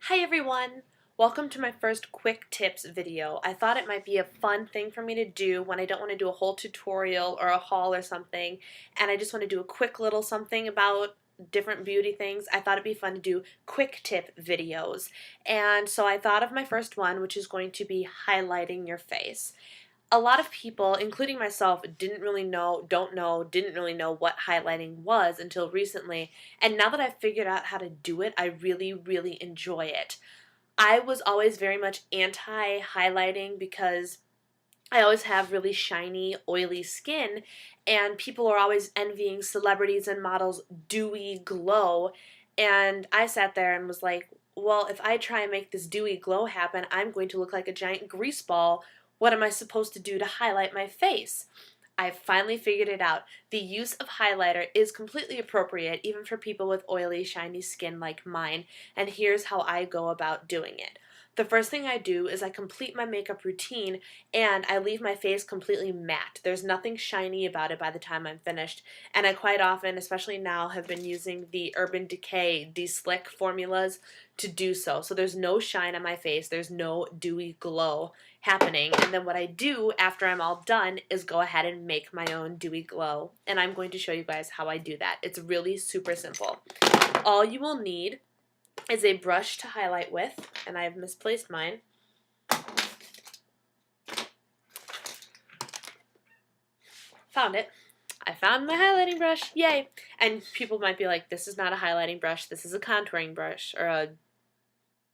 Hi everyone! Welcome to my first quick tips video. I thought it might be a fun thing for me to do when I don't want to do a whole tutorial or a haul or something and I just want to do a quick little something about different beauty things. I thought it'd be fun to do quick tip videos. And so I thought of my first one, which is going to be highlighting your face. A lot of people, including myself, didn't really know what highlighting was until recently. And now that I've figured out how to do it, I really enjoy it. I was always very much anti-highlighting because I always have really shiny, oily skin, and people are always envying celebrities and models' dewy glow. And I sat there and was like, well, if I try and make this dewy glow happen, I'm going to look like a giant grease ball. What am I supposed to do to highlight my face? I finally figured it out. The use of highlighter is completely appropriate even for people with oily, shiny skin like mine, and here's how I go about doing it. The first thing I do is I complete my makeup routine and I leave my face completely matte. There's nothing shiny about it by the time I'm finished, and I quite often, especially now, have been using the Urban Decay De-Slick formulas to do so. So there's no shine on my face, there's no dewy glow happening, and then what I do after I'm all done is go ahead and make my own dewy glow, and I'm going to show you guys how I do that. It's really super simple. All you will need is a brush to highlight with, and I've misplaced mine. Found it. I found my highlighting brush, yay! And people might be like, this is not a highlighting brush, this is a contouring brush, or a,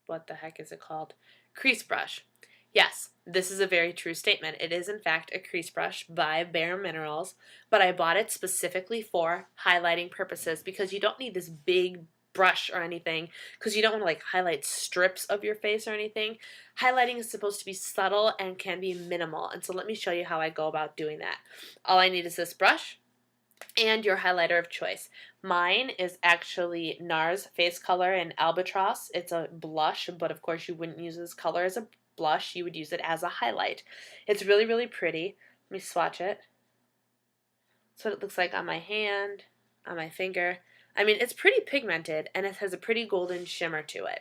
what the heck is it called? Crease brush. Yes, this is a very true statement. It is in fact a crease brush by Bare Minerals, but I bought it specifically for highlighting purposes because you don't need this big brush or anything because you don't want to like highlight strips of your face or anything. Highlighting is supposed to be subtle and can be minimal, and so let me show you how I go about doing that. All I need is this brush and your highlighter of choice. Mine is actually NARS Face Color in Albatross. It's a blush, but of course you wouldn't use this color as a blush, you would use it as a highlight. It's really pretty. Let me swatch it. That's what it looks like on my hand, on my finger. I mean, it's pretty pigmented and it has a pretty golden shimmer to it.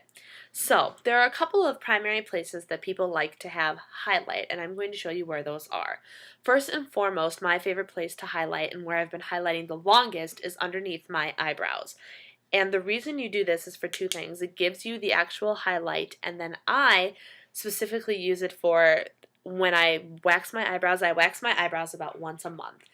So, there are a couple of primary places that people like to have highlight, and I'm going to show you where those are. First and foremost, my favorite place to highlight and where I've been highlighting the longest is underneath my eyebrows. And the reason you do this is for two things. It gives you the actual highlight, and then I specifically use it for when I wax my eyebrows. I wax my eyebrows about once a month.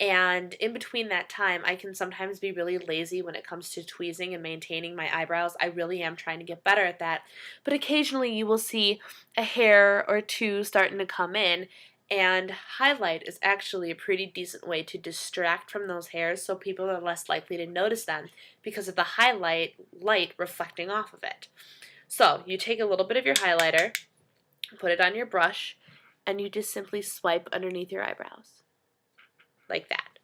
And in between that time, I can sometimes be really lazy when it comes to tweezing and maintaining my eyebrows. I really am trying to get better at that. But occasionally you will see a hair or two starting to come in, and highlight is actually a pretty decent way to distract from those hairs so people are less likely to notice them because of the highlight light reflecting off of it. So you take a little bit of your highlighter, put it on your brush, and you just simply swipe underneath your eyebrows. Like that.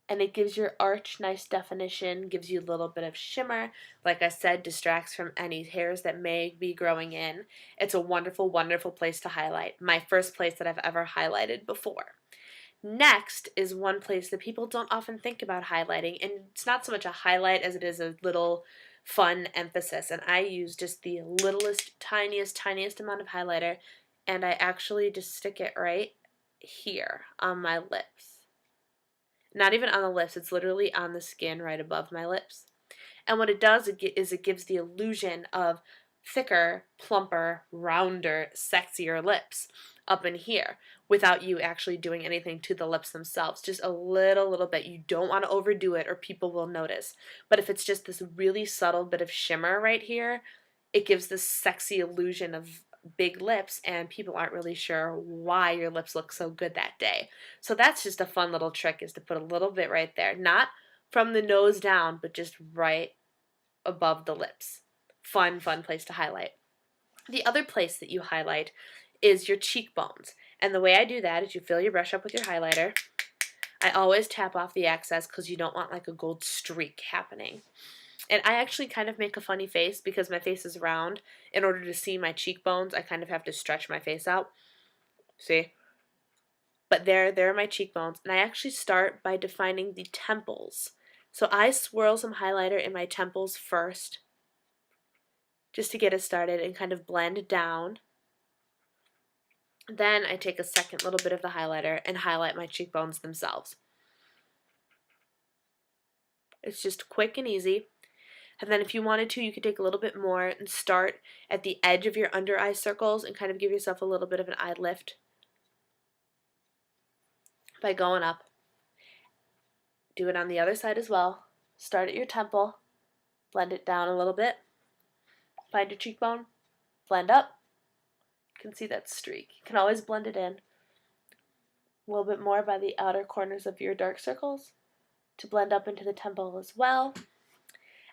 And it gives your arch nice definition, gives you a little bit of shimmer. Like I said, distracts from any hairs that may be growing in. It's a wonderful place to highlight. My first place that I've ever highlighted before. Next is one place that people don't often think about highlighting, and it's not so much a highlight as it is a little fun emphasis, and I use just the littlest, tiniest amount of highlighter, and I actually just stick it right here on my lips. Not even on the lips, it's literally on the skin right above my lips. And what it does is it gives the illusion of thicker, plumper, rounder, sexier lips up in here without you actually doing anything to the lips themselves. Just a little bit. You don't want to overdo it or people will notice. But if it's just this really subtle bit of shimmer right here, it gives this sexy illusion of big lips, and people aren't really sure why your lips look so good that day. So that's just a fun little trick, is to put a little bit right there. Not from the nose down, but just right above the lips. Fun place to highlight. The other place that you highlight is your cheekbones. And the way I do that is you fill your brush up with your highlighter. I always tap off the excess because you don't want like a gold streak happening. And I actually kind of make a funny face because my face is round. In order to see my cheekbones, I kind of have to stretch my face out. See? But there are my cheekbones. And I actually start by defining the temples. So I swirl some highlighter in my temples first, just to get it started and kind of blend down. Then I take a second little bit of the highlighter and highlight my cheekbones themselves. It's just quick and easy. And then if you wanted to, you could take a little bit more and start at the edge of your under eye circles and kind of give yourself a little bit of an eye lift by going up. Do it on the other side as well. Start at your temple, blend it down a little bit, find your cheekbone, blend up. You can see that streak. You can always blend it in. A little bit more by the outer corners of your dark circles to blend up into the temple as well.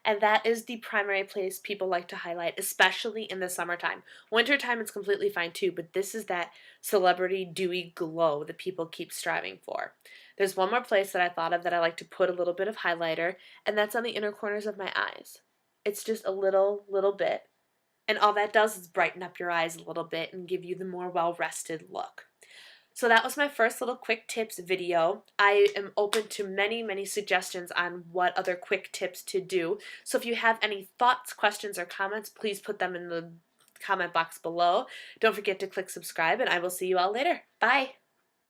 And that is the primary place people like to highlight, especially in the summertime. Wintertime it's completely fine too, but this is that celebrity dewy glow that people keep striving for. There's one more place that I thought of that I like to put a little bit of highlighter, and that's on the inner corners of my eyes. It's just a little bit, and all that does is brighten up your eyes a little bit and give you the more well-rested look. So that was my first little quick tips video. I am open to many suggestions on what other quick tips to do. So if you have any thoughts, questions, or comments, please put them in the comment box below. Don't forget to click subscribe, and I will see you all later. Bye!